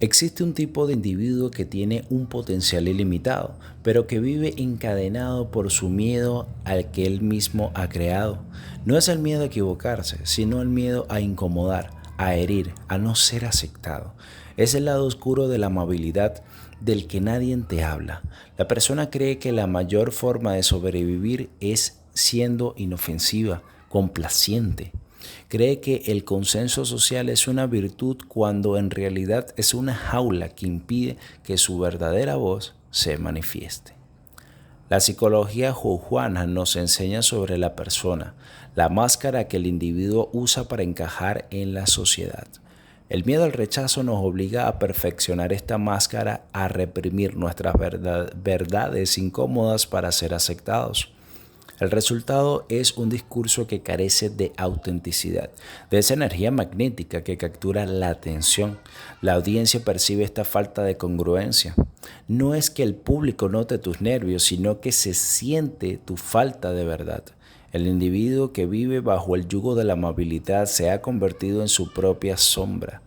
Existe un tipo de individuo que tiene un potencial ilimitado, pero que vive encadenado por su miedo al que él mismo ha creado. No es el miedo a equivocarse, sino el miedo a incomodar, a herir, a no ser aceptado. Es el lado oscuro de la amabilidad del que nadie te habla. La persona cree que la mayor forma de sobrevivir es siendo inofensiva, complaciente. Cree que el consenso social es una virtud cuando en realidad es una jaula que impide que su verdadera voz se manifieste. La psicología junguiana nos enseña sobre la persona, la máscara que el individuo usa para encajar en la sociedad. El miedo al rechazo nos obliga a perfeccionar esta máscara, a reprimir nuestras verdades incómodas para ser aceptados. El resultado es un discurso que carece de autenticidad, de esa energía magnética que captura la atención. La audiencia percibe esta falta de congruencia. No es que el público note tus nervios, sino que se siente tu falta de verdad. El individuo que vive bajo el yugo de la amabilidad se ha convertido en su propia sombra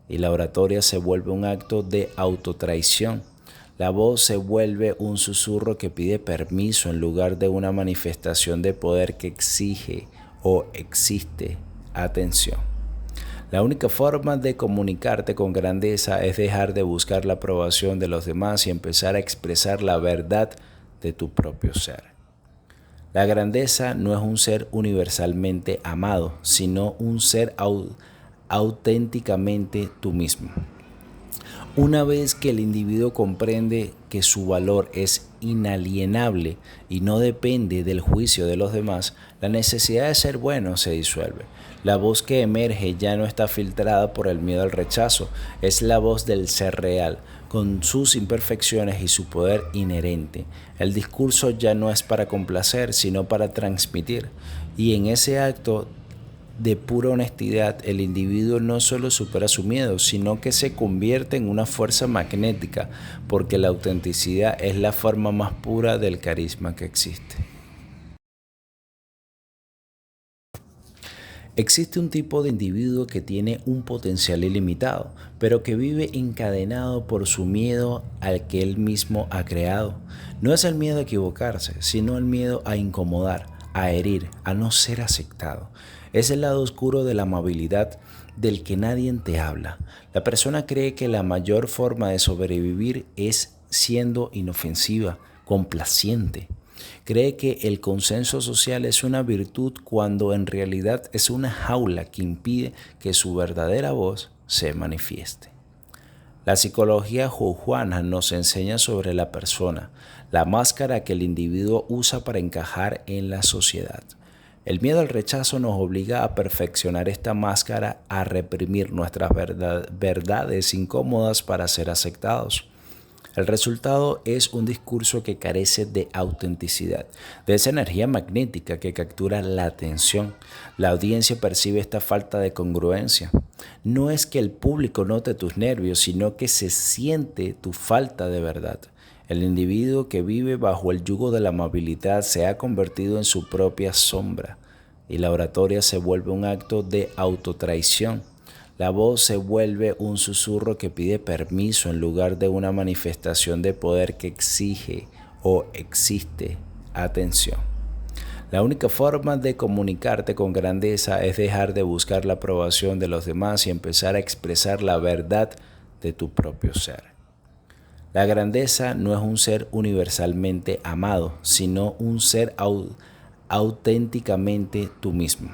y la oratoria se vuelve un acto de autotraición. La voz se vuelve un susurro que pide permiso en lugar de una manifestación de poder que exige o existe atención. La única forma de comunicarte con grandeza es dejar de buscar la aprobación de los demás y empezar a expresar la verdad de tu propio ser. La grandeza no es un ser universalmente amado, sino un ser auténticamente tú mismo. Una vez que el individuo comprende que su valor es inalienable y no depende del juicio de los demás, la necesidad de ser bueno se disuelve. La voz que emerge ya no está filtrada por el miedo al rechazo, es la voz del ser real, con sus imperfecciones y su poder inherente. El discurso ya no es para complacer, sino para transmitir. Y en ese acto de pura honestidad, el individuo no solo supera su miedo, sino que se convierte en una fuerza magnética, porque la autenticidad es la forma más pura del carisma que existe. Existe un tipo de individuo que tiene un potencial ilimitado, pero que vive encadenado por su miedo al que él mismo ha creado. No es el miedo a equivocarse, sino el miedo a incomodar, a herir, a no ser aceptado. Es el lado oscuro de la amabilidad del que nadie te habla. La persona cree que la mayor forma de sobrevivir es siendo inofensiva, complaciente. Cree que el consenso social es una virtud cuando en realidad es una jaula que impide que su verdadera voz se manifieste. La psicología junguiana nos enseña sobre la persona, la máscara que el individuo usa para encajar en la sociedad. El miedo al rechazo nos obliga a perfeccionar esta máscara, a reprimir nuestras verdades incómodas para ser aceptados. El resultado es un discurso que carece de autenticidad, de esa energía magnética que captura la atención. La audiencia percibe esta falta de congruencia. No es que el público note tus nervios, sino que se siente tu falta de verdad. El individuo que vive bajo el yugo de la amabilidad se ha convertido en su propia sombra y la oratoria se vuelve un acto de autotraición. La voz se vuelve un susurro que pide permiso en lugar de una manifestación de poder que exige o existe atención. La única forma de comunicarte con grandeza es dejar de buscar la aprobación de los demás y empezar a expresar la verdad de tu propio ser. La grandeza no es un ser universalmente amado, sino un ser auténticamente tú mismo.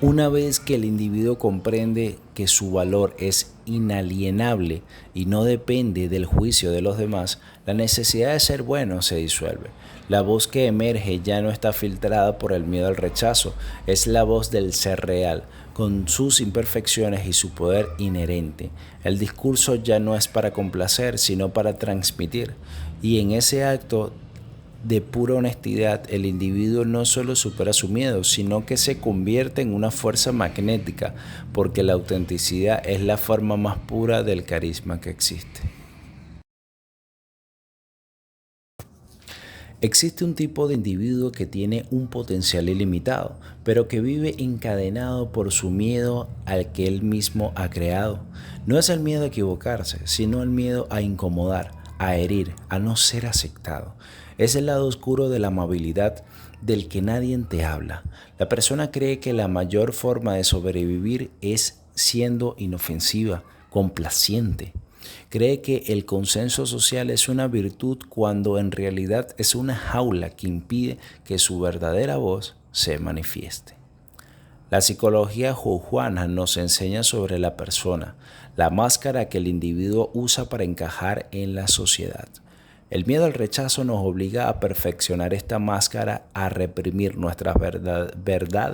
Una vez que el individuo comprende que su valor es inalienable y no depende del juicio de los demás, la necesidad de ser bueno se disuelve. La voz que emerge ya no está filtrada por el miedo al rechazo, es la voz del ser real, con sus imperfecciones y su poder inherente. El discurso ya no es para complacer, sino para transmitir. Y en ese acto de pura honestidad, el individuo no solo supera su miedo, sino que se convierte en una fuerza magnética, porque la autenticidad es la forma más pura del carisma que existe. Existe un tipo de individuo que tiene un potencial ilimitado, pero que vive encadenado por su miedo al que él mismo ha creado. No es el miedo a equivocarse, sino el miedo a incomodar, a herir, a no ser aceptado. Es el lado oscuro de la amabilidad del que nadie te habla. La persona cree que la mayor forma de sobrevivir es siendo inofensiva, complaciente. Cree que el consenso social es una virtud cuando en realidad es una jaula que impide que su verdadera voz se manifieste. La psicología junguiana nos enseña sobre la persona, la máscara que el individuo usa para encajar en la sociedad. El miedo al rechazo nos obliga a perfeccionar esta máscara, a reprimir nuestras verdades